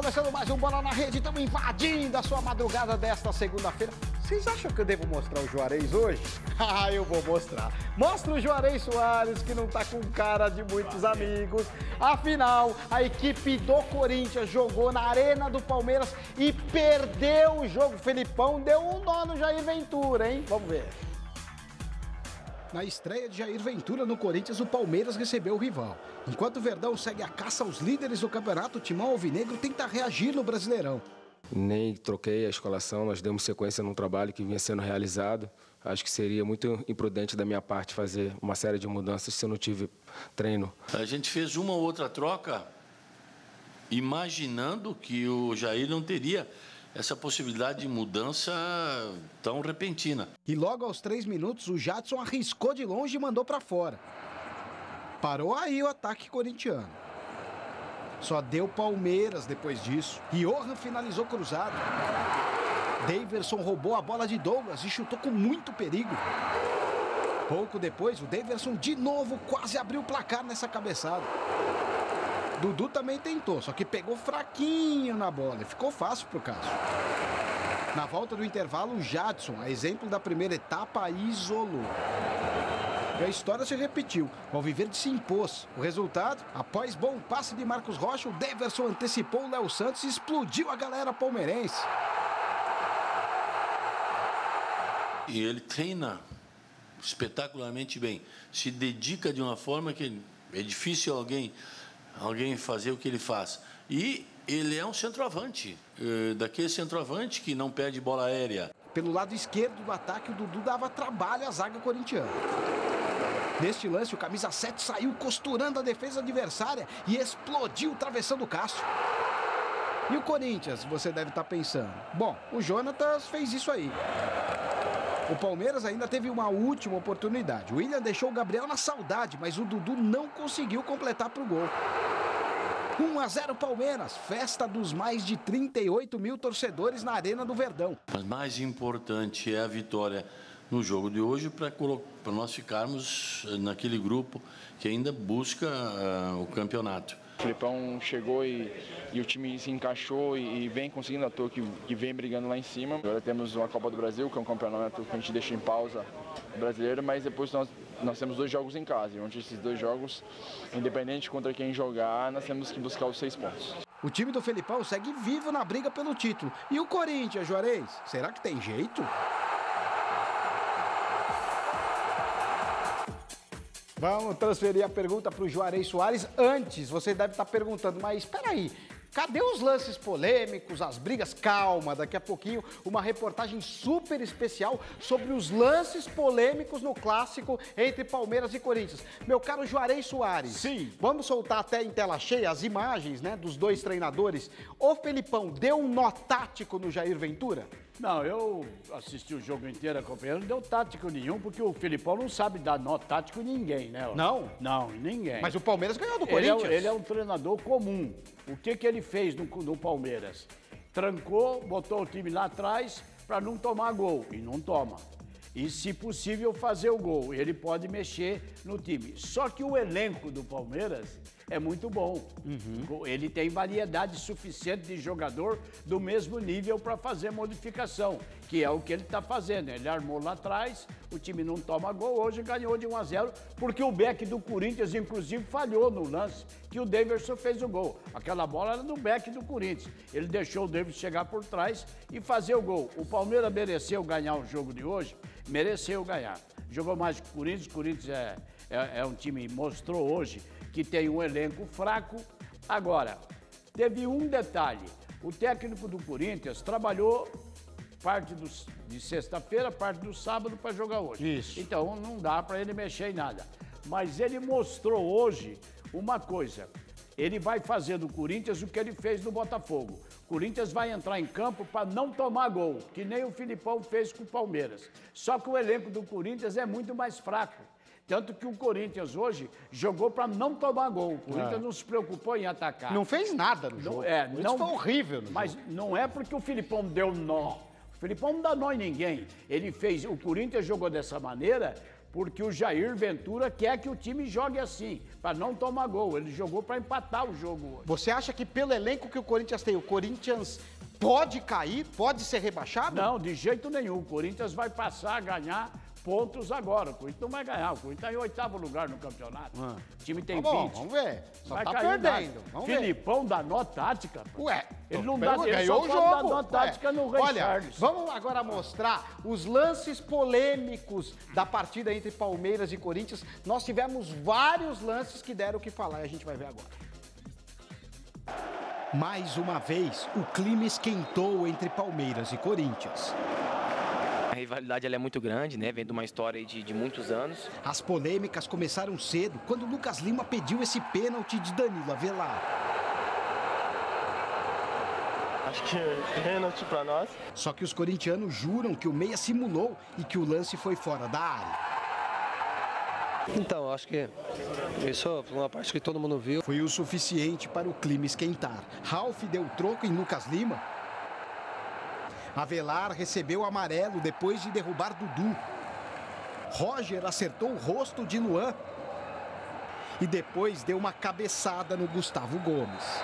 começando mais um Bola na Rede, estamos invadindo a sua madrugada desta segunda-feira. Vocês acham que eu devo mostrar o Juarez hoje? Ah, eu vou mostrar. Mostra o Juarez Soares, que não tá com cara de muitos amigos. Afinal, a equipe do Corinthians jogou na Arena do Palmeiras e perdeu o jogo. O Felipão deu um nó no Jair Ventura, hein? Vamos ver. Na estreia de Jair Ventura no Corinthians, o Palmeiras recebeu o rival. Enquanto o Verdão segue a caça aos líderes do campeonato, o Timão Alvinegro tenta reagir no Brasileirão. Nem troquei a escalação, nós demos sequência num trabalho que vinha sendo realizado. Acho que seria muito imprudente da minha parte fazer uma série de mudanças se eu não tive treino. A gente fez uma ou outra troca imaginando que o Jair não teria essa possibilidade de mudança tão repentina. E logo aos 3 minutos, o Jadson arriscou de longe e mandou para fora. Parou aí o ataque corintiano. Só deu Palmeiras depois disso. Johan finalizou cruzado. Daverson roubou a bola de Douglas e chutou com muito perigo. Pouco depois, o Daverson de novo quase abriu o placar nessa cabeçada. Dudu também tentou, só que pegou fraquinho na bola e ficou fácil pro Cássio. Na volta do intervalo, o Jadson, a exemplo da primeira etapa, isolou. E a história se repetiu. O Alviverde se impôs. O resultado, após bom passe de Marcos Rocha, o Daverson antecipou o Léo Santos e explodiu a galera palmeirense. E ele treina espetacularmente bem. Se dedica de uma forma que é difícil alguém fazer o que ele faz. E ele é um centroavante, daquele centroavante que não perde bola aérea. Pelo lado esquerdo do ataque, o Dudu dava trabalho à zaga corintiana. Neste lance, o camisa 7 saiu costurando a defesa adversária e explodiu o travessão do Cássio. E o Corinthians, você deve estar pensando. Bom, o Jonatas fez isso aí. O Palmeiras ainda teve uma última oportunidade. O William deixou o Gabriel na saudade, mas o Dudu não conseguiu completar para o gol. 1-0 Palmeiras, festa dos mais de 38 mil torcedores na Arena do Verdão. Mas mais importante é a vitória no jogo de hoje para nós ficarmos naquele grupo que ainda busca o campeonato. O Felipão chegou e o time se encaixou e vem conseguindo, à toa que vem brigando lá em cima. Agora temos uma Copa do Brasil, que é um campeonato que a gente deixa em pausa brasileiro, mas depois nós temos 2 jogos em casa. E onde esses 2 jogos, independente contra quem jogar, nós temos que buscar os 6 pontos. O time do Felipão segue vivo na briga pelo título. E o Corinthians, Juarez? Será que tem jeito? Vamos transferir a pergunta para o Juarez Soares. Antes, você deve estar perguntando, mas espera aí, cadê os lances polêmicos, as brigas? Calma, daqui a pouquinho uma reportagem super especial sobre os lances polêmicos no clássico entre Palmeiras e Corinthians. Meu caro Juarez Soares, sim, vamos soltar até em tela cheia as imagens, né, dos 2 treinadores. O Felipão deu um nó tático no Jair Ventura? Não, eu assisti o jogo inteiro acompanhando, não deu tático nenhum, porque o Felipão não sabe dar nó tático em ninguém, né? Não? Não, ninguém. Mas o Palmeiras ganhou do Corinthians. Ele é um treinador comum. O que ele fez no Palmeiras? Trancou, botou o time lá atrás para não tomar gol, e não toma. E, se possível, fazer o gol. Ele pode mexer no time. Só que o elenco do Palmeiras é muito bom. Ele tem variedade suficiente de jogador do mesmo nível para fazer modificação, que é o que ele está fazendo. Ele armou lá atrás, o time não toma gol, hoje ganhou de 1-0, porque o back do Corinthians, inclusive, falhou no lance, que o Daverson fez o gol. Aquela bola era no back do Corinthians. Ele deixou o Daverson chegar por trás e fazer o gol. O Palmeiras mereceu ganhar o jogo de hoje? Mereceu ganhar. Jogou mais que o Corinthians é um time, mostrou hoje, que tem um elenco fraco. Agora, teve um detalhe. O técnico do Corinthians trabalhou parte de sexta-feira, parte do sábado para jogar hoje. Isso. Então, não dá para ele mexer em nada. Mas ele mostrou hoje uma coisa. Ele vai fazer do Corinthians o que ele fez no Botafogo. O Corinthians vai entrar em campo para não tomar gol, que nem o Filipão fez com o Palmeiras. Só que o elenco do Corinthians é muito mais fraco. Tanto que o Corinthians hoje jogou para não tomar gol. O Corinthians não se preocupou em atacar. Não fez nada no jogo. Isso foi horrível no jogo. Mas não é porque o Filipão deu nó. O Filipão não dá nó em ninguém. O Corinthians jogou dessa maneira porque o Jair Ventura quer que o time jogue assim, para não tomar gol. Ele jogou para empatar o jogo hoje. Você acha que pelo elenco que o Corinthians tem, o Corinthians pode cair, pode ser rebaixado? Não, de jeito nenhum. O Corinthians vai passar a ganhar pontos agora. O Corinthians não vai ganhar. O Corinthians está em 8º lugar no campeonato. O time tem 20. Vamos ver. Só vai tá cair perdendo. Vamos Filipão dá nó tática. Ué, ele não dá, ele ganhou só o pode dar jogo. nó tática no Rei Olha, Charles. vamos agora mostrar os lances polêmicos da partida entre Palmeiras e Corinthians. Nós tivemos vários lances que deram o que falar e a gente vai ver agora. Mais uma vez, o clima esquentou entre Palmeiras e Corinthians. A rivalidade ela é muito grande, né? Vem de uma história de muitos anos. As polêmicas começaram cedo, quando Lucas Lima pediu esse pênalti de Danilo Avelar. Acho que é pênalti para nós. Só que os corintianos juram que o meia simulou e que o lance foi fora da área. Então, acho que isso foi uma parte que todo mundo viu. Foi o suficiente para o clima esquentar. Ralf deu troco em Lucas Lima. Avelar recebeu amarelo depois de derrubar Dudu. Roger acertou o rosto de Luan. E depois deu uma cabeçada no Gustavo Gomes.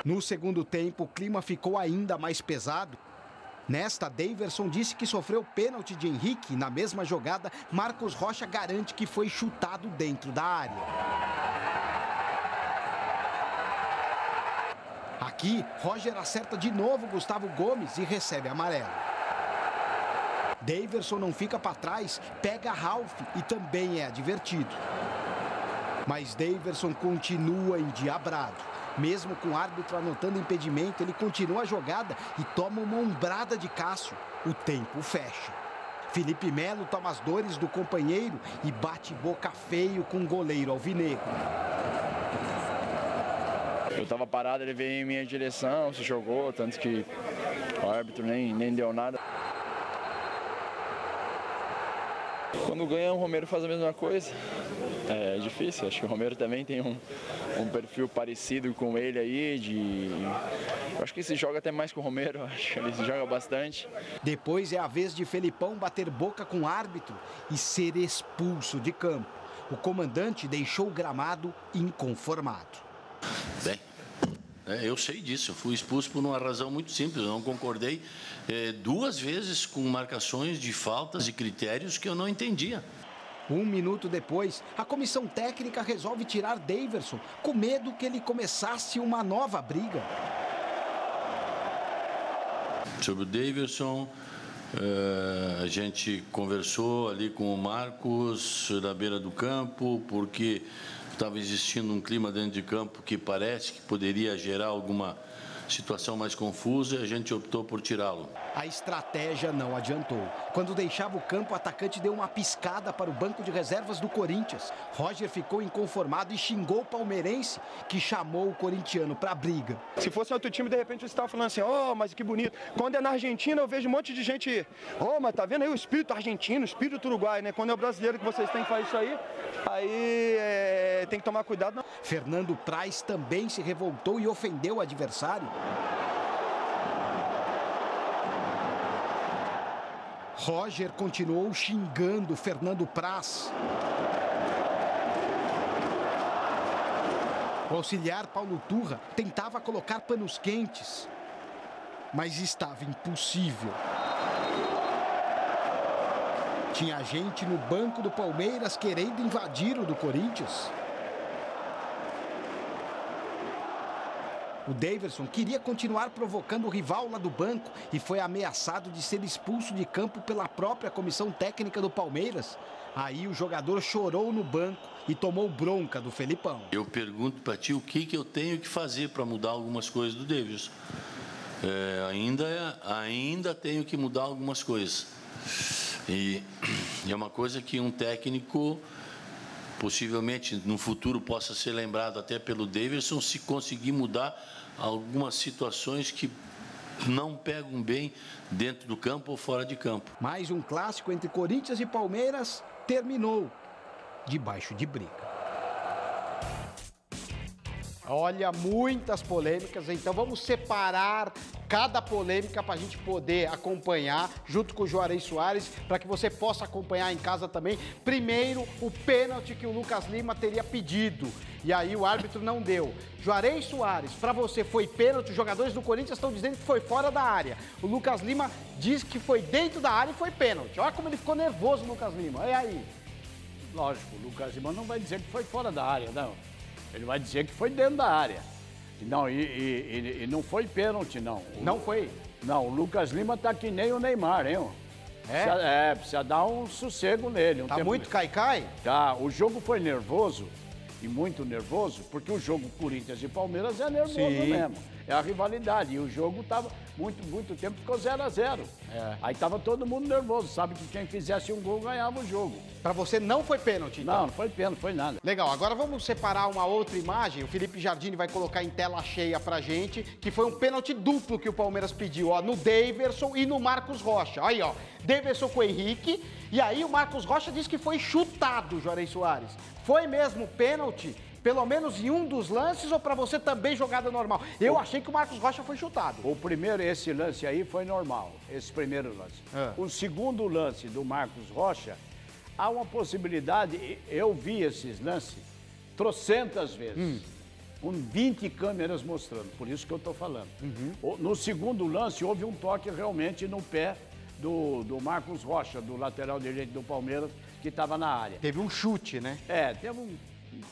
No segundo tempo, o clima ficou ainda mais pesado. Nesta, Daverson disse que sofreu pênalti de Henrique. Na mesma jogada, Marcos Rocha garante que foi chutado dentro da área. Aqui, Roger acerta de novo Gustavo Gomes e recebe amarelo. Daverson não fica para trás, pega Ralf e também é advertido. Mas Daverson continua endiabrado. Mesmo com o árbitro anotando impedimento, ele continua a jogada e toma uma ombrada de Cássio. O tempo fecha. Felipe Melo toma as dores do companheiro e bate boca feio com o goleiro alvinegro. Eu estava parado, ele veio em minha direção, se jogou, tanto que o árbitro nem deu nada. Quando ganha, o Romero faz a mesma coisa. É difícil, acho que o Romero também tem um perfil parecido com ele aí. Eu acho que ele se joga até mais que o Romero, acho que ele se joga bastante. Depois é a vez de Felipão bater boca com o árbitro e ser expulso de campo. O comandante deixou o gramado inconformado. Bem, eu sei disso, eu fui expulso por uma razão muito simples, eu não concordei 2 vezes com marcações de faltas e critérios que eu não entendia. 1 minuto depois, a comissão técnica resolve tirar Daverson, com medo que ele começasse uma nova briga. Sobre o Daverson, a gente conversou ali com o Marcos na beira do campo, porque estava existindo um clima dentro de campo que parece que poderia gerar alguma situação mais confusa e a gente optou por tirá-lo. A estratégia não adiantou. Quando deixava o campo, o atacante deu uma piscada para o banco de reservas do Corinthians. Roger ficou inconformado e xingou o palmeirense, que chamou o corintiano para a briga. Se fosse outro time, de repente você estava falando assim, mas que bonito. Quando é na Argentina, eu vejo um monte de gente, mas tá vendo aí o espírito argentino, o espírito uruguai, né? Quando é o brasileiro que vocês têm que fazer isso aí tem que tomar cuidado. Não. Fernando Praz também se revoltou e ofendeu o adversário. Roger continuou xingando Fernando Praz. O auxiliar Paulo Turra tentava colocar panos quentes, mas estava impossível. Tinha gente no banco do Palmeiras querendo invadir o do Corinthians. O Daverson queria continuar provocando o rival lá do banco e foi ameaçado de ser expulso de campo pela própria comissão técnica do Palmeiras. Aí o jogador chorou no banco e tomou bronca do Felipão. Eu pergunto para ti o que eu tenho que fazer para mudar algumas coisas do Daverson. Ainda tenho que mudar algumas coisas. E é uma coisa que um técnico possivelmente no futuro possa ser lembrado até pelo Daverson, se conseguir mudar algumas situações que não pegam bem dentro do campo ou fora de campo. Mais um clássico entre Corinthians e Palmeiras terminou debaixo de briga. Olha, muitas polêmicas, então vamos separar cada polêmica para a gente poder acompanhar, junto com o Juarez Soares, para que você possa acompanhar em casa também. Primeiro, o pênalti que o Lucas Lima teria pedido, e aí o árbitro não deu. Juarez Soares, para você foi pênalti, os jogadores do Corinthians estão dizendo que foi fora da área. O Lucas Lima diz que foi dentro da área e foi pênalti. Olha como ele ficou nervoso, o Lucas Lima. Olha aí. Lógico, o Lucas Lima não vai dizer que foi fora da área, não. Ele vai dizer que foi dentro da área. Não, e não foi pênalti, não. Não foi? Não, o Lucas Lima tá que nem o Neymar, hein? Precisa dar um sossego nele. Tá muito cai-cai? Tá, o jogo foi nervoso, e muito nervoso, porque o jogo Corinthians e Palmeiras é nervoso mesmo. É a rivalidade. E o jogo tava muito tempo, ficou 0-0. Aí tava todo mundo nervoso, sabe que quem fizesse um gol ganhava o jogo. Pra você não foi pênalti, então? Não foi pênalti, foi nada. Legal, agora vamos separar uma outra imagem. O Felipe Jardini vai colocar em tela cheia pra gente, que foi um pênalti duplo que o Palmeiras pediu, ó, no Daverson e no Marcos Rocha. Aí, ó, Daverson com o Henrique, e aí o Marcos Rocha diz que foi chutado, Juarez Soares. Foi mesmo pênalti? Pelo menos em um dos lances, ou para você também jogada normal? Eu achei que o Marcos Rocha foi chutado. O primeiro, esse lance aí foi normal, esse primeiro lance. O segundo lance do Marcos Rocha, há uma possibilidade, eu vi esses lances trocentas vezes, com 20 câmeras mostrando, por isso que eu estou falando. No segundo lance, houve um toque realmente no pé do Marcos Rocha, do lateral direito do Palmeiras, que estava na área. Teve um chute, né? Teve um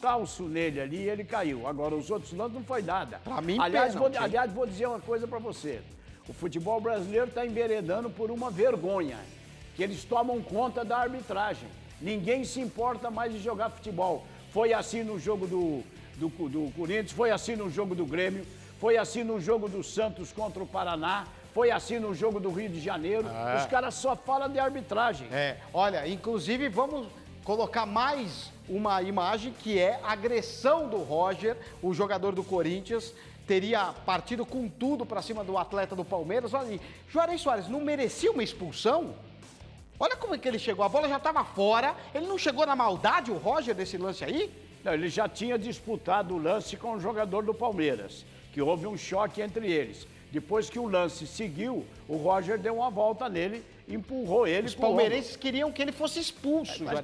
calço nele ali e ele caiu. Agora, os outros lances não foi nada. Pra mim, aliás, vou dizer uma coisa pra você. O futebol brasileiro está enveredando por uma vergonha, que eles tomam conta da arbitragem. Ninguém se importa mais de jogar futebol. Foi assim no jogo do Corinthians, foi assim no jogo do Grêmio, foi assim no jogo do Santos contra o Paraná, foi assim no jogo do Rio de Janeiro. Os caras só falam de arbitragem. Olha, inclusive vamos colocar mais uma imagem que é a agressão do Roger, o jogador do Corinthians, teria partido com tudo para cima do atleta do Palmeiras. Olha aí, Juarez Soares não merecia uma expulsão? Olha como é que ele chegou, a bola já estava fora, ele não chegou na maldade, o Roger, desse lance aí? Não, ele já tinha disputado o lance com o jogador do Palmeiras, que houve um choque entre eles. Depois que o lance seguiu, o Roger deu uma volta nele, empurrou ele. Os palmeirenses queriam que ele fosse expulso, mas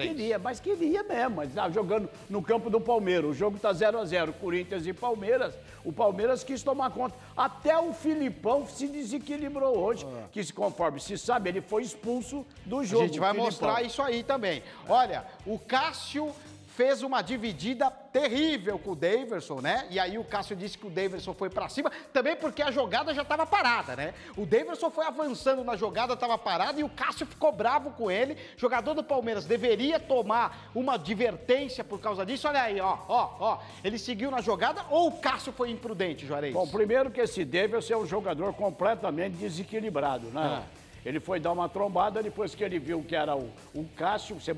queria mesmo. Mas estava jogando no campo do Palmeiras. O jogo está 0-0, Corinthians e Palmeiras. O Palmeiras quis tomar conta. Até o Filipão se desequilibrou hoje, que conforme se sabe, ele foi expulso do jogo. A gente vai mostrar isso aí também. Olha, o Cássio fez uma dividida terrível com o Daverson, né? E aí o Cássio disse que o Daverson foi pra cima, também porque a jogada já estava parada, né? O Daverson foi avançando na jogada, estava parada, e o Cássio ficou bravo com ele. O jogador do Palmeiras deveria tomar uma advertência por causa disso. Olha aí, ó. Ele seguiu na jogada ou o Cássio foi imprudente, Juarez? Bom, primeiro que esse Daverson é um jogador completamente desequilibrado, né? Ele foi dar uma trombada, depois que ele viu que era o Cássio, você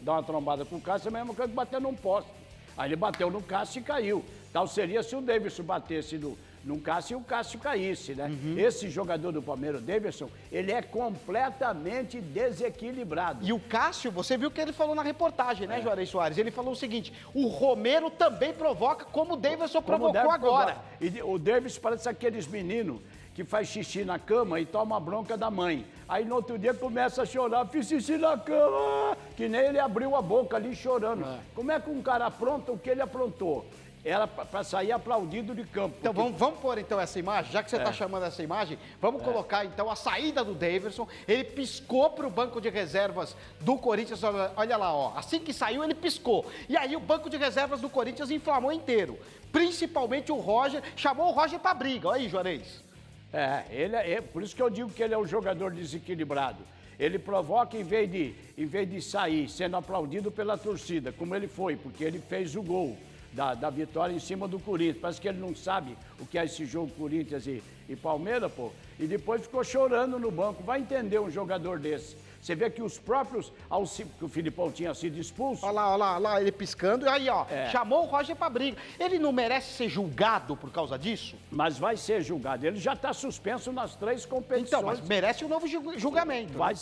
dar uma trombada com o Cássio, é a mesma coisa que bater num poste. Aí ele bateu no Cássio e caiu. Tal seria se o Daverson batesse no Cássio e o Cássio caísse, né? Esse jogador do Palmeiras, o Daverson, ele é completamente desequilibrado. E o Cássio, você viu o que ele falou na reportagem, né, Juarez Soares? Ele falou o seguinte, o Romero também provoca como o Daverson provocou agora. E o Daverson parece aqueles meninos que faz xixi na cama e toma bronca da mãe. Aí no outro dia começa a chorar, fiz xixi na cama, que nem ele abriu a boca ali chorando. Como é que um cara apronta o que ele aprontou? Era para sair aplaudido de campo. Então vamos pôr então essa imagem, já que você está chamando essa imagem, vamos colocar então a saída do Daverson. Ele piscou para o banco de reservas do Corinthians, olha lá, ó. Assim que saiu ele piscou. E aí o banco de reservas do Corinthians inflamou inteiro. Principalmente o Roger, chamou o Roger para briga. Olha aí, Juarez. Por isso que eu digo que ele é um jogador desequilibrado. Ele provoca em vez de sair sendo aplaudido pela torcida, como ele foi, porque ele fez o gol da vitória em cima do Corinthians. Parece que ele não sabe o que é esse jogo Corinthians e Palmeiras, pô. E depois ficou chorando no banco. Vai entender um jogador desse. Você vê que os próprios, que o Filipão tinha sido expulso. Olha lá, ele piscando. Aí, ó, chamou o Roger pra briga. Ele não merece ser julgado por causa disso? Mas vai ser julgado. Ele já está suspenso nas 3 competições. Então, mas merece um novo julgamento. Vai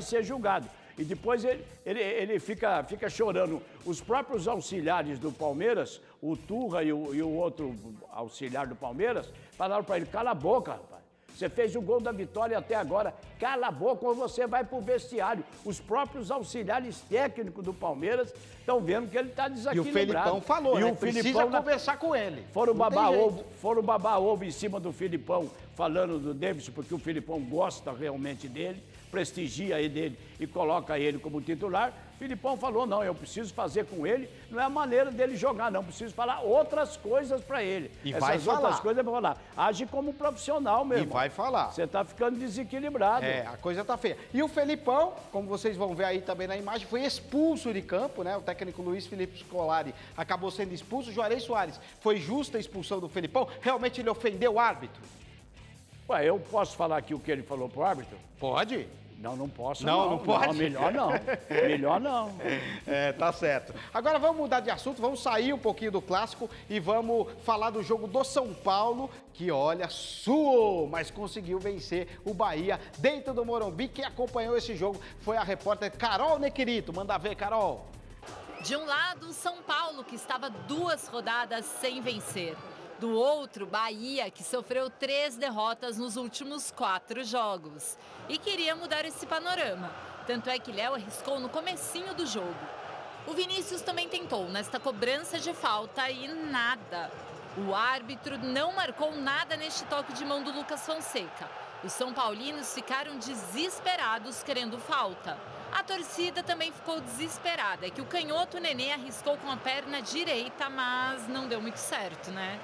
ser julgado. E depois ele fica chorando. Os próprios auxiliares do Palmeiras, o Turra e o outro auxiliar do Palmeiras, falaram para ele, cala a boca, rapaz. Você fez o gol da vitória até agora, cala a boca ou você vai pro vestiário. Os próprios auxiliares técnicos do Palmeiras estão vendo que ele está desequilibrado. E o Felipão falou, né? Precisa conversar com ele. Foram babar ovo em cima do Felipão, falando do Davidson, porque o Felipão gosta realmente dele, prestigia ele e coloca ele como titular. Filipão falou, não, eu preciso fazer com ele, não é a maneira dele jogar, não, preciso falar outras coisas para ele. E vai falar. Outras coisas eu vou falar. Age como profissional mesmo. E vai falar. Você tá ficando desequilibrado. É, a coisa tá feia. E o Felipão, como vocês vão ver aí também na imagem, foi expulso de campo, né? O técnico Luiz Felipe Scolari acabou sendo expulso. Juarez Soares, foi justa a expulsão do Felipão? Realmente ele ofendeu o árbitro? Ué, eu posso falar aqui o que ele falou pro árbitro? Pode. Não posso. Não pode? Não, melhor não. Melhor não. É, tá certo. Agora vamos mudar de assunto, vamos sair um pouquinho do clássico e vamos falar do jogo do São Paulo, que olha, suou, mas conseguiu vencer o Bahia dentro do Morumbi. Quem acompanhou esse jogo foi a repórter Carol Nequirito. Manda ver, Carol. De um lado, o São Paulo, que estava 2 rodadas sem vencer. Do outro, Bahia, que sofreu 3 derrotas nos últimos 4 jogos. E queria mudar esse panorama. Tanto é que Léo arriscou no comecinho do jogo. O Vinícius também tentou nesta cobrança de falta e nada. O árbitro não marcou nada neste toque de mão do Lucas Fonseca. Os são paulinos ficaram desesperados querendo falta. A torcida também ficou desesperada. É que o canhoto Nenê arriscou com a perna direita, mas não deu muito certo, né?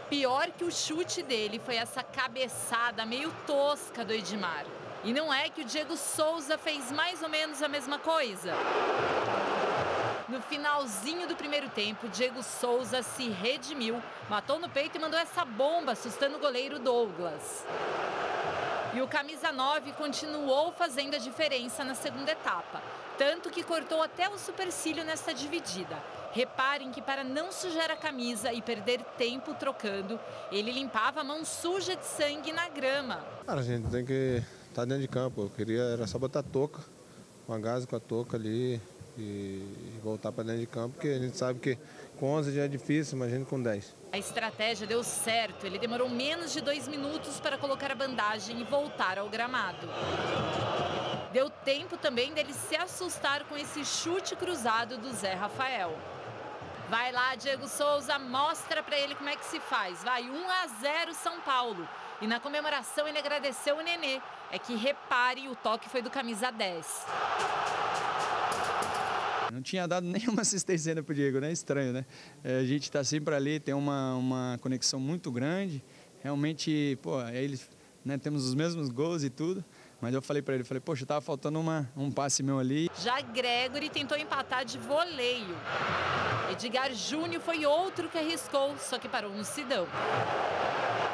Pior que o chute dele foi essa cabeçada meio tosca do Edmar. E não é que o Diego Souza fez mais ou menos a mesma coisa? No finalzinho do primeiro tempo, Diego Souza se redimiu, matou no peito e mandou essa bomba, assustando o goleiro Douglas. E o camisa 9 continuou fazendo a diferença na segunda etapa, tanto que cortou até o supercílio nesta dividida. Reparem que para não sujar a camisa e perder tempo trocando, ele limpava a mão suja de sangue na grama. Cara, a gente tem que estar dentro de campo. Era só botar a touca, com a gás com a touca ali e voltar para dentro de campo, porque a gente sabe que com 11 já é difícil, imagina com 10. A estratégia deu certo. Ele demorou menos de 2 minutos para colocar a bandagem e voltar ao gramado. Deu tempo também dele se assustar com esse chute cruzado do Zé Rafael. Vai lá, Diego Souza, mostra para ele como é que se faz. Vai, 1-0 São Paulo. E na comemoração ele agradeceu o Nenê. É que repare, o toque foi do camisa 10. Não tinha dado nenhuma assistência ainda pro Diego, né? Estranho, né? A gente tá sempre ali, tem uma conexão muito grande. Realmente, pô, eles, né, temos os mesmos gols e tudo. Mas eu falei para ele, poxa, tava faltando um passe meu ali. Já Gregory tentou empatar de voleio. Edgar Júnior foi outro que arriscou, só que parou no Sidão.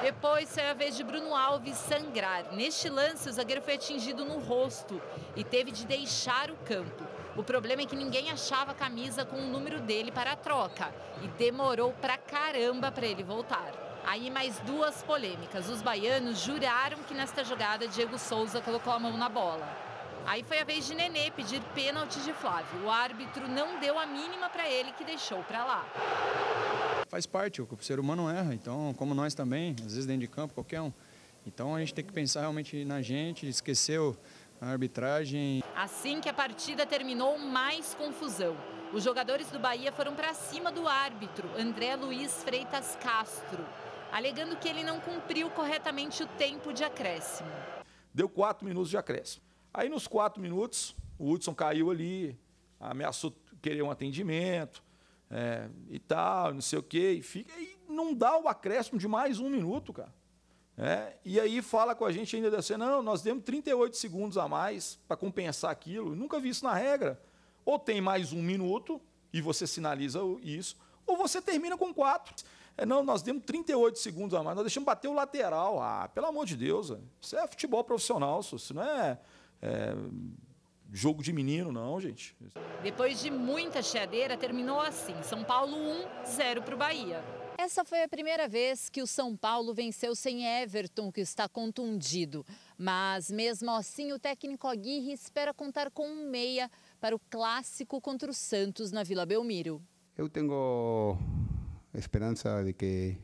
Depois foi a vez de Bruno Alves sangrar. Neste lance, o zagueiro foi atingido no rosto e teve de deixar o campo. O problema é que ninguém achava a camisa com o número dele para a troca e demorou pra caramba para ele voltar. Aí mais 2 polêmicas. Os baianos juraram que nesta jogada Diego Souza colocou a mão na bola. Aí foi a vez de Nenê pedir pênalti de Flávio. O árbitro não deu a mínima para ele, que deixou para lá. Faz parte, o ser humano erra, então, como nós também, às vezes dentro de campo, qualquer um. Então a gente tem que pensar realmente na gente, esqueceu a arbitragem. Assim que a partida terminou, mais confusão. Os jogadores do Bahia foram para cima do árbitro, André Luiz Freitas Castro, alegando que ele não cumpriu corretamente o tempo de acréscimo. Deu 4 minutos de acréscimo. Aí nos 4 minutos, o Hudson caiu ali, ameaçou querer um atendimento e tal, não sei o quê. E não dá o acréscimo de mais 1 minuto, cara. E aí fala com a gente ainda assim, não, nós demos 38 segundos a mais para compensar aquilo. Eu nunca vi isso na regra. Ou tem mais 1 minuto e você sinaliza isso, ou você termina com 4. Não, nós demos 38 segundos a mais, nós deixamos bater o lateral. Ah, pelo amor de Deus, isso é futebol profissional, isso não é jogo de menino, não, gente. Depois de muita chiadeira, terminou assim, São Paulo 1-0 para o Bahia. Essa foi a primeira vez que o São Paulo venceu sem Everton, que está contundido. Mas, mesmo assim, o técnico Aguirre espera contar com um meia para o clássico contra o Santos na Vila Belmiro. Eu tenho esperança de que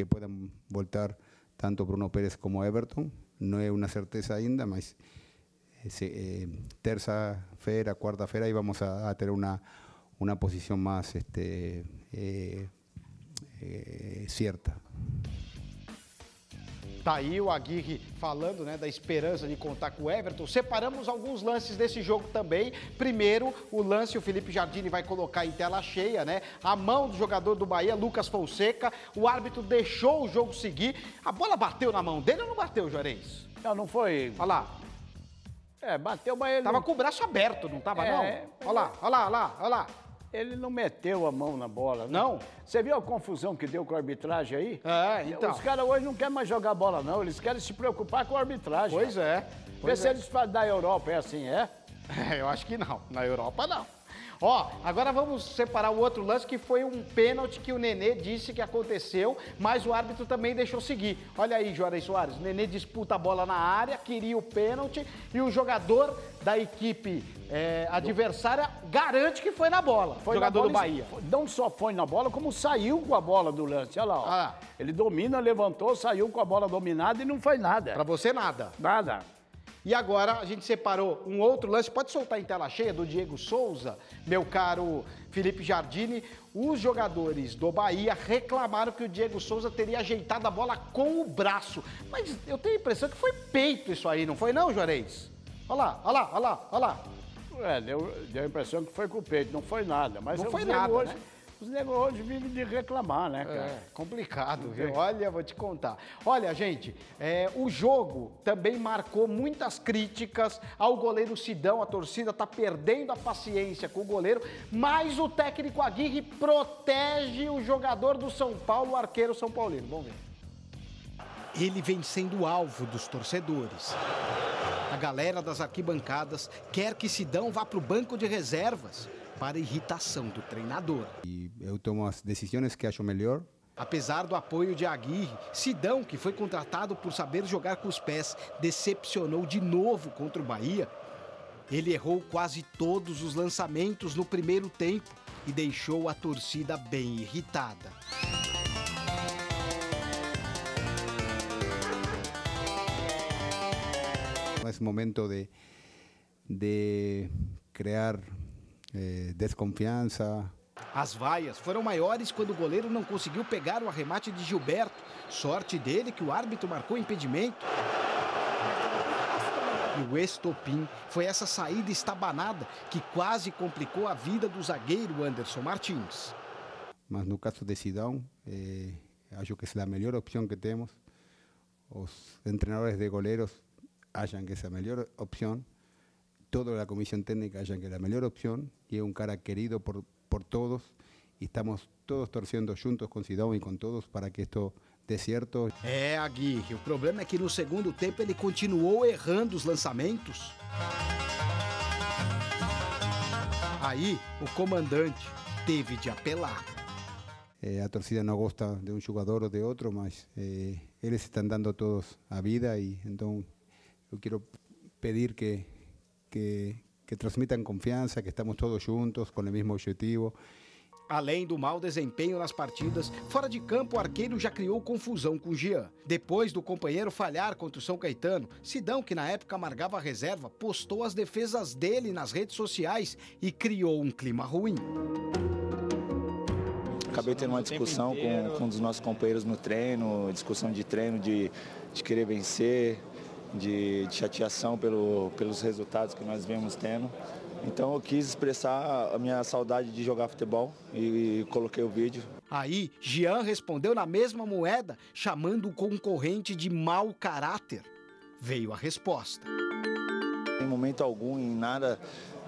possam voltar tanto Bruno Pérez como Everton. Não é uma certeza ainda, mas terça-feira, quarta-feira, aí vamos a ter uma posição mais certa. Tá aí o Aguirre falando, né, da esperança de contar com o Everton. Separamos alguns lances desse jogo também. Primeiro, o lance, o Felipe Jardini vai colocar em tela cheia, né? A mão do jogador do Bahia, Lucas Fonseca. O árbitro deixou o jogo seguir. A bola bateu na mão dele ou não bateu, Juarez? Não foi. Olha lá. Bateu, mas ele... Tava com o braço aberto, não tava, não? Olha lá, olha lá, olha lá, olha lá. Ele não meteu a mão na bola, né? Não? Você viu a confusão que deu com a arbitragem aí? Então. Os caras hoje não querem mais jogar bola, não. Eles querem se preocupar com a arbitragem. Pois é. Vê se eles da Europa é assim, Eu acho que não. Na Europa, não. Ó, agora vamos separar o outro lance, que foi um pênalti que o Nenê disse que aconteceu, mas o árbitro também deixou seguir. Olha aí, Juarez Soares, o Nenê disputa a bola na área, queria o pênalti, e o jogador da equipe adversária garante que foi na bola. Foi jogador do Bahia. Não só foi na bola, como saiu com a bola do lance. Olha lá, ó. Ele domina, levantou, saiu com a bola dominada e não foi nada. Pra você, nada. Nada. E agora a gente separou um outro lance, pode soltar em tela cheia, do Diego Souza, meu caro Felipe Jardini. Os jogadores do Bahia reclamaram que o Diego Souza teria ajeitado a bola com o braço. Mas eu tenho a impressão que foi peito isso aí, não foi não, Juarez? Olha lá, olha lá, olha lá, olha lá. Deu a impressão que foi com o peito, não foi nada. Mas não foi nada, hoje, né? Os negócios hoje vivem de reclamar, né, cara? Complicado, viu? Olha, vou te contar. Olha, gente, o jogo também marcou muitas críticas ao goleiro Sidão. A torcida está perdendo a paciência com o goleiro, mas o técnico Aguirre protege o jogador do São Paulo, o arqueiro São Paulino. Vamos ver. Ele vem sendo alvo dos torcedores. A galera das arquibancadas quer que Sidão vá para o banco de reservas, para a irritação do treinador. E eu tomo as decisões que acho melhor. Apesar do apoio de Aguirre, Sidão, que foi contratado por saber jogar com os pés, decepcionou de novo contra o Bahia. Ele errou quase todos os lançamentos no primeiro tempo e deixou a torcida bem irritada. É momento de criar desconfiança. As vaias foram maiores quando o goleiro não conseguiu pegar o arremate de Gilberto. Sorte dele que o árbitro marcou impedimento. E o estopim foi essa saída estabanada que quase complicou a vida do zagueiro Anderson Martins. Mas no caso de Sidão, acho que é a melhor opção que temos. Os treinadores de goleiros acham que essa é a melhor opção. Toda a comissão técnica acha que é a melhor opção e é um cara querido por todos e estamos todos torcendo juntos com Sidão e com todos para que isto dê certo. Aguirre, o problema é que no segundo tempo ele continuou errando os lançamentos. Aí o comandante teve de apelar. A torcida não gosta de um jogador ou de outro, mas eles estão dando todos a vida e então eu quero pedir que transmitam confiança, que estamos todos juntos com o mesmo objetivo. Além do mau desempenho nas partidas, fora de campo o arqueiro já criou confusão com Jean. Depois do companheiro falhar contra o São Caetano, Sidão, que na época amargava a reserva, postou as defesas dele nas redes sociais e criou um clima ruim. Acabei tendo uma discussão com um dos nossos companheiros no treino, discussão de treino, de querer vencer, de chateação pelos resultados que nós vemos tendo. Então eu quis expressar a minha saudade de jogar futebol e coloquei o vídeo. Aí, Jean respondeu na mesma moeda, chamando o concorrente de mau caráter. Veio a resposta. Em momento algum, em nada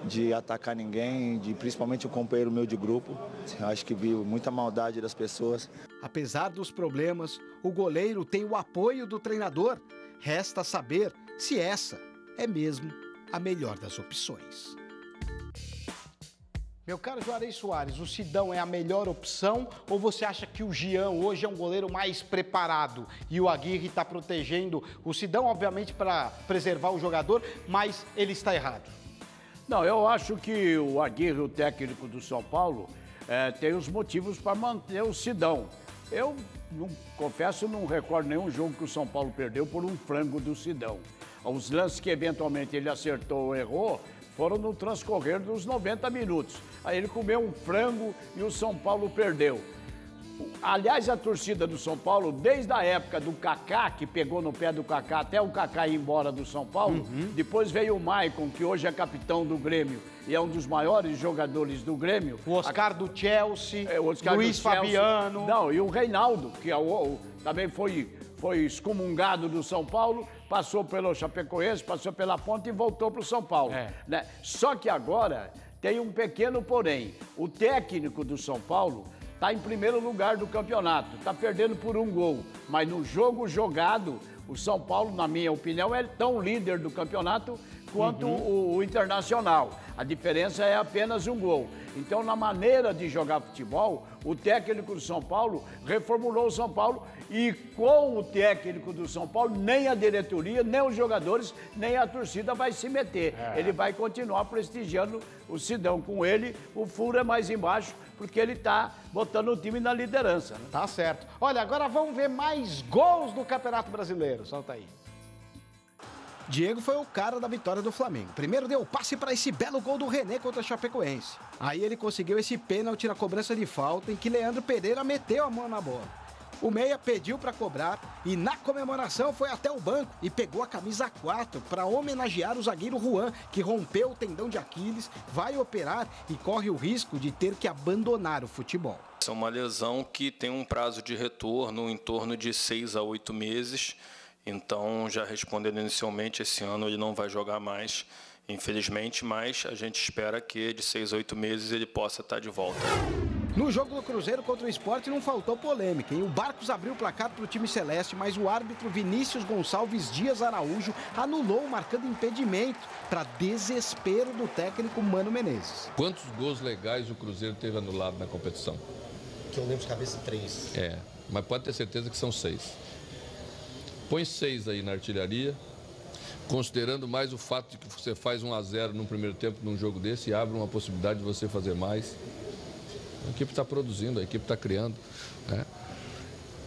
de atacar ninguém, principalmente o companheiro meu de grupo. Acho que vi muita maldade das pessoas. Apesar dos problemas, o goleiro tem o apoio do treinador. Resta saber se essa é mesmo a melhor das opções. Meu caro Juarez Soares, o Sidão é a melhor opção ou você acha que o Jean hoje é um goleiro mais preparado e o Aguirre está protegendo o Sidão, obviamente, para preservar o jogador, mas ele está errado? Não, eu acho que o Aguirre, o técnico do São Paulo, tem os motivos para manter o Sidão. Eu, confesso, não recordo nenhum jogo que o São Paulo perdeu por um frango do Sidão. Os lances que eventualmente ele acertou ou errou foram no transcorrer dos 90 minutos. Aí ele comeu um frango e o São Paulo perdeu. Aliás, a torcida do São Paulo, desde a época do Kaká, que pegou no pé do Kaká, até o Kaká ir embora do São Paulo, depois veio o Maicon, que hoje é capitão do Grêmio e é um dos maiores jogadores do Grêmio. O Oscar do Chelsea, Luiz Fabiano. Não, e o Reinaldo, que também foi excomungado do São Paulo, passou pelo Chapecoense, passou pela Ponte e voltou para o São Paulo. Né? Só que agora tem um pequeno porém. O técnico do São Paulo está em primeiro lugar do campeonato, está perdendo por 1 gol. Mas no jogo jogado, o São Paulo, na minha opinião, é tão líder do campeonato quanto o Internacional. A diferença é apenas 1 gol. Então, na maneira de jogar futebol, o técnico do São Paulo reformulou o São Paulo e com o técnico do São Paulo, nem a diretoria, nem os jogadores, nem a torcida vai se meter. Ele vai continuar prestigiando o Sidão. Com ele, o furo é mais embaixo, porque ele está botando o time na liderança. Né? Tá certo. Olha, agora vamos ver mais gols do Campeonato Brasileiro. Solta aí. Diego foi o cara da vitória do Flamengo. Primeiro deu o passe para esse belo gol do René contra a Chapecoense. Aí ele conseguiu esse pênalti na cobrança de falta em que Leandro Pereira meteu a mão na bola. O meia pediu para cobrar e na comemoração foi até o banco e pegou a camisa 4 para homenagear o zagueiro Juan, que rompeu o tendão de Aquiles, vai operar e corre o risco de ter que abandonar o futebol. É uma lesão que tem um prazo de retorno em torno de 6 a 8 meses. Então, já respondendo inicialmente, esse ano ele não vai jogar mais, infelizmente, mas a gente espera que de 6 a 8 meses ele possa estar de volta. No jogo do Cruzeiro contra o Sport não faltou polêmica, hein? O Barcos abriu o placar para o time celeste, mas o árbitro Vinícius Gonçalves Dias Araújo anulou, marcando impedimento para desespero do técnico Mano Menezes. Quantos gols legais o Cruzeiro teve anulado na competição? Que eu lembro de cabeça 3. Mas pode ter certeza que são 6. Põe 6 aí na artilharia, considerando mais o fato de que você faz 1 a 0 no primeiro tempo num jogo desse e abre uma possibilidade de você fazer mais. A equipe está produzindo, a equipe está criando, né?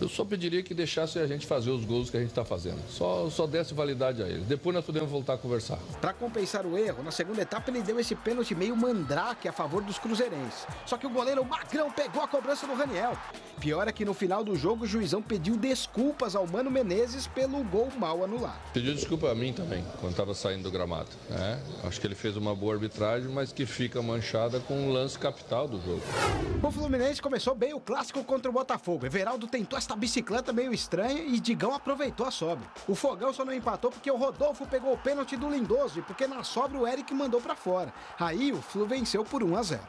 Eu só pediria que deixasse a gente fazer os gols que a gente está fazendo. Só desse validade a eles. Depois nós podemos voltar a conversar. Para compensar o erro, na segunda etapa ele deu esse pênalti meio mandrake a favor dos cruzeirenses. Só que o goleiro Magrão pegou a cobrança do Raniel. Pior é que no final do jogo o juizão pediu desculpas ao Mano Menezes pelo gol mal anulado. Pediu desculpa a mim também, quando estava saindo do gramado. Acho que ele fez uma boa arbitragem, mas que fica manchada com um lance capital do jogo. O Fluminense começou bem o clássico contra o Botafogo. Everaldo tentou essa bicicleta meio estranha e Digão aproveitou a sobra. O Fogão só não empatou porque o Rodolfo pegou o pênalti do Lindoso e porque na sobra o Eric mandou pra fora. Aí o Flu venceu por 1 a 0.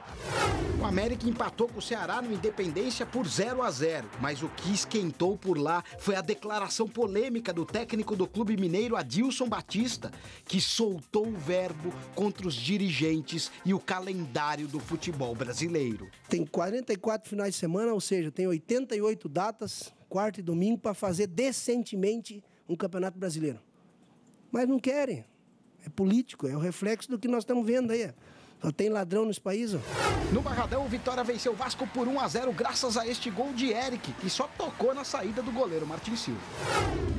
O América empatou com o Ceará no Independência por 0 a 0, mas o que esquentou por lá foi a declaração polêmica do técnico do Clube Mineiro, Adilson Batista, que soltou o verbo contra os dirigentes e o calendário do futebol brasileiro. Tem 44 finais de semana, ou seja, tem 88 datas, quarta e domingo, para fazer decentemente um campeonato brasileiro. Mas não querem. É político, é o reflexo do que nós estamos vendo aí. Só tem ladrão nesse país, ó. No Barradão, o Vitória venceu o Vasco por 1 a 0 graças a este gol de Eric, que só tocou na saída do goleiro Martin Silva.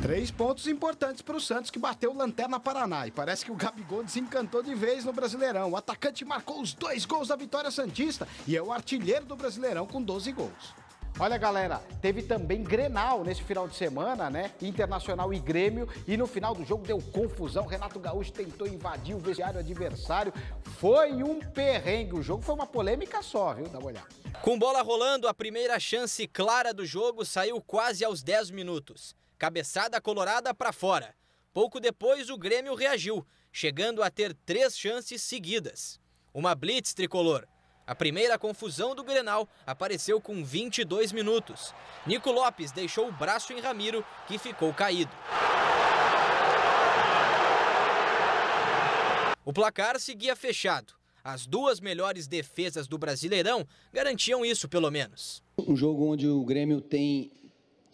3 pontos importantes para o Santos, que bateu o Lanterna Paraná. E parece que o Gabigol desencantou de vez no Brasileirão. O atacante marcou os 2 gols da vitória santista e é o artilheiro do Brasileirão com 12 gols. Olha, galera, teve também Grenal nesse final de semana, né? Internacional e Grêmio. E no final do jogo deu confusão. Renato Gaúcho tentou invadir o vestiário adversário. Foi um perrengue. O jogo foi uma polêmica só, viu? Dá uma olhada. Com bola rolando, a primeira chance clara do jogo saiu quase aos 10 minutos. Cabeçada colorada para fora. Pouco depois, o Grêmio reagiu, chegando a ter 3 chances seguidas. Uma blitz tricolor. A primeira confusão do Grenal apareceu com 22 minutos. Nico Lopes deixou o braço em Ramiro, que ficou caído. O placar seguia fechado. As duas melhores defesas do Brasileirão garantiam isso, pelo menos. Um jogo onde o Grêmio tem,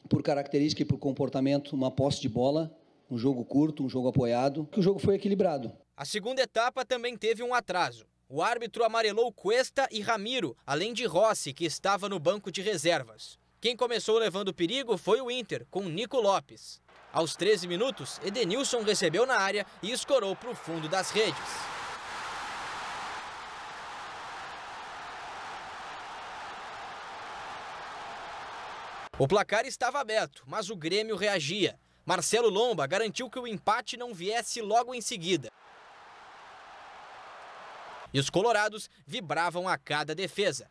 por característica e por comportamento, uma posse de bola, um jogo curto, um jogo apoiado, que o jogo foi equilibrado. A segunda etapa também teve um atraso. O árbitro amarelou Cuesta e Ramiro, além de Rossi, que estava no banco de reservas. Quem começou levando perigo foi o Inter, com Nico Lopes. Aos 13 minutos, Edenilson recebeu na área e escorou para o fundo das redes. O placar estava aberto, mas o Grêmio reagia. Marcelo Lomba garantiu que o empate não viesse logo em seguida. E os colorados vibravam a cada defesa.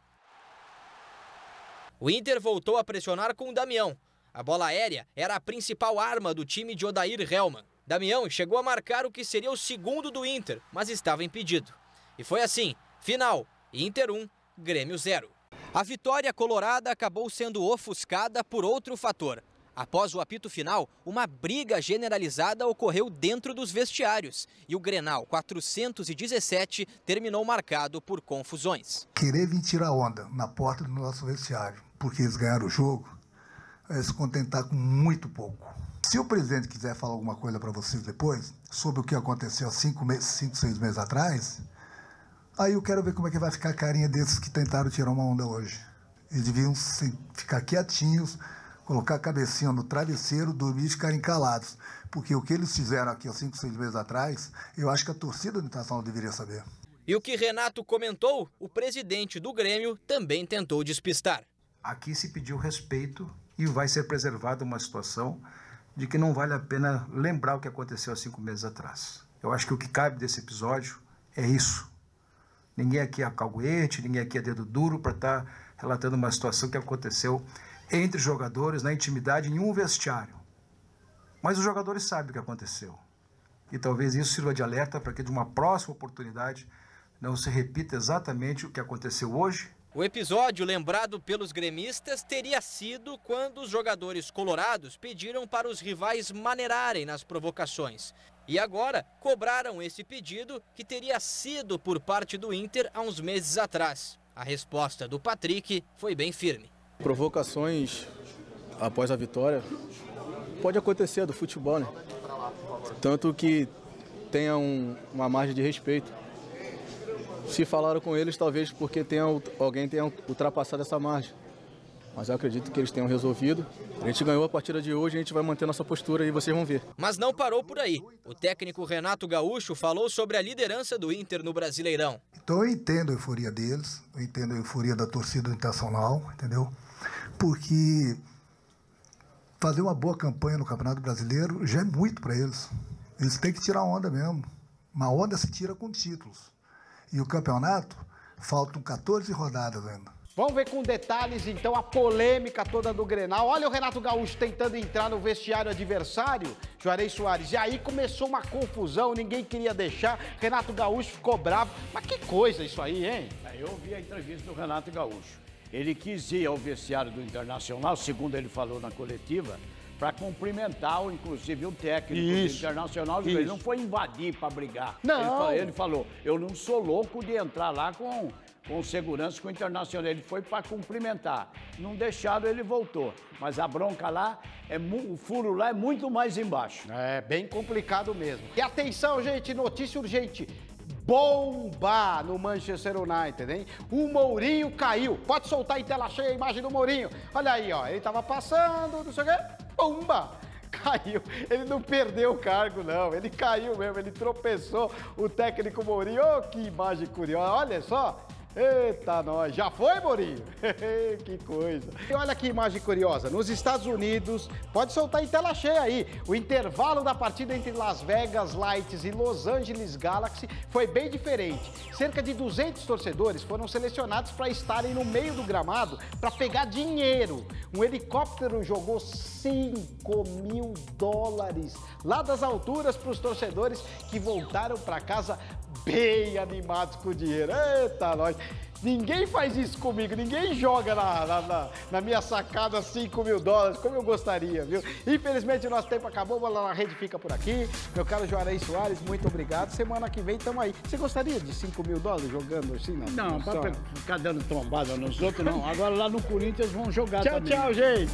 O Inter voltou a pressionar com o Damião. A bola aérea era a principal arma do time de Odair Hellmann. Damião chegou a marcar o que seria o segundo do Inter, mas estava impedido. E foi assim, final, Inter 1, Grêmio 0. A vitória colorada acabou sendo ofuscada por outro fator. Após o apito final, uma briga generalizada ocorreu dentro dos vestiários e o Grenal 417 terminou marcado por confusões. Querer vir tirar onda na porta do nosso vestiário, porque eles ganharam o jogo, é se contentar com muito pouco. Se o presidente quiser falar alguma coisa para vocês depois, sobre o que aconteceu há 5, 6 meses atrás, aí eu quero ver como é que vai ficar a carinha desses que tentaram tirar uma onda hoje. Eles deviam ficar quietinhos, colocar a cabecinha no travesseiro, dormir e ficarem calados. Porque o que eles fizeram aqui há 5, 6 meses atrás, eu acho que a torcida do Internacional deveria saber. E o que Renato comentou, o presidente do Grêmio também tentou despistar. Aqui se pediu respeito e vai ser preservada uma situação de que não vale a pena lembrar o que aconteceu há 5 meses atrás. Eu acho que o que cabe desse episódio é isso. Ninguém aqui é alcahuete, ninguém aqui é dedo duro para estar relatando uma situação que aconteceu entre jogadores, na intimidade, em um vestiário. Mas os jogadores sabem o que aconteceu. E talvez isso sirva de alerta para que, de uma próxima oportunidade, não se repita exatamente o que aconteceu hoje. O episódio lembrado pelos gremistas teria sido quando os jogadores colorados pediram para os rivais maneirarem nas provocações. E agora cobraram esse pedido que teria sido por parte do Inter há uns meses atrás. A resposta do Patrick foi bem firme. Provocações após a vitória pode acontecer do futebol, né? Tanto que tenha uma margem de respeito. Se falaram com eles, talvez porque alguém tenha ultrapassado essa margem. Mas eu acredito que eles tenham resolvido. A gente ganhou a partida de hoje, a gente vai manter nossa postura e vocês vão ver. Mas não parou por aí. O técnico Renato Gaúcho falou sobre a liderança do Inter no Brasileirão. Então eu entendo a euforia deles, eu entendo a euforia da torcida do Internacional, entendeu? Porque fazer uma boa campanha no Campeonato Brasileiro já é muito para eles. Eles têm que tirar onda mesmo. Uma onda se tira com títulos. E o campeonato, faltam 14 rodadas ainda. Vamos ver com detalhes, então, a polêmica toda do Grenal. Olha o Renato Gaúcho tentando entrar no vestiário adversário, Juarez Soares. E aí começou uma confusão, ninguém queria deixar. Renato Gaúcho ficou bravo. Mas que coisa isso aí, hein? Eu vi a entrevista do Renato Gaúcho. Ele quis ir ao vestiário do Internacional, segundo ele falou na coletiva, para cumprimentar, inclusive, o técnico do Internacional. Ele não foi invadir para brigar. Não. Ele falou, eu não sou louco de entrar lá com segurança com o Internacional. Ele foi para cumprimentar. Não deixaram, ele voltou. Mas a bronca lá, o furo lá é muito mais embaixo. É bem complicado mesmo. E atenção, gente, notícia urgente. Bomba no Manchester United, hein? O Mourinho caiu. Pode soltar em tela cheia a imagem do Mourinho. Olha aí, ó. Ele tava passando, não sei o quê. Bomba! Caiu. Ele não perdeu o cargo, não. Ele caiu mesmo. Ele tropeçou. O técnico Mourinho. Oh, que imagem curiosa. Olha só. Eita, nós. Já foi, Mourinho? Que coisa. E olha que imagem curiosa. Nos Estados Unidos, pode soltar em tela cheia aí. O intervalo da partida entre Las Vegas Lights e Los Angeles Galaxy foi bem diferente. Cerca de 200 torcedores foram selecionados para estarem no meio do gramado para pegar dinheiro. Um helicóptero jogou $5 mil lá das alturas para os torcedores que voltaram para casa bem animados com o dinheiro. Eita, nós. Ninguém faz isso comigo, ninguém joga na minha sacada $5.000, como eu gostaria, viu? Infelizmente, o nosso tempo acabou, Bola na Rede fica por aqui. Meu caro Juarez Soares, muito obrigado. Semana que vem estamos aí. Você gostaria de $5.000 jogando assim? Não, para ficar dando trombada nos outros, não. Agora lá no Corinthians vão jogar tchau, também. Tchau, gente.